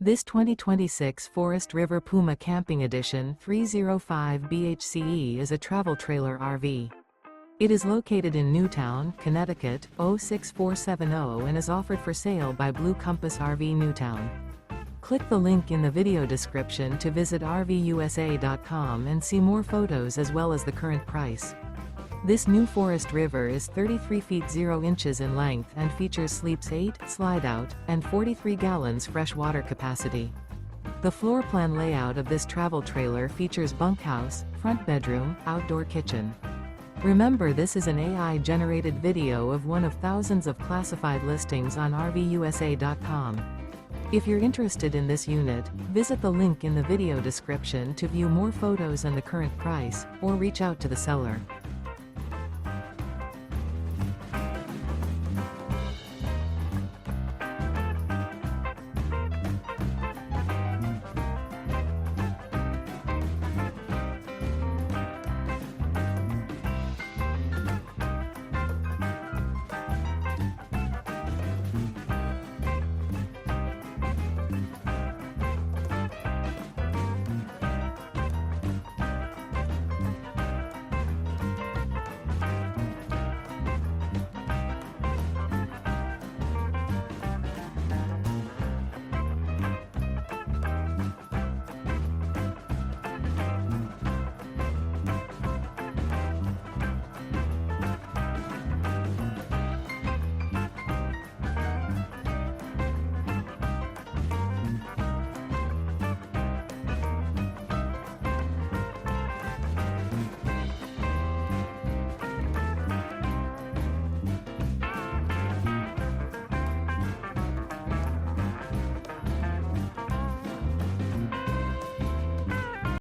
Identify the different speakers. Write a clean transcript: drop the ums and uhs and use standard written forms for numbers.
Speaker 1: This 2026 Forest River Puma Camping Edition 305 BHCE is a travel trailer RV. It is located in Newtown, Connecticut, 06470 and is offered for sale by Blue Compass RV Newtown. Click the link in the video description to visit RVUSA.com and see more photos as well as the current price. This new Forest River is 33 feet 0 inches in length and features sleeps 8, slide-out, and 43 gallons fresh water capacity. The floor plan layout of this travel trailer features bunkhouse, front bedroom, outdoor kitchen. Remember, this is an AI-generated video of one of thousands of classified listings on RVUSA.com. If you're interested in this unit, visit the link in the video description to view more photos and the current price, or reach out to the seller.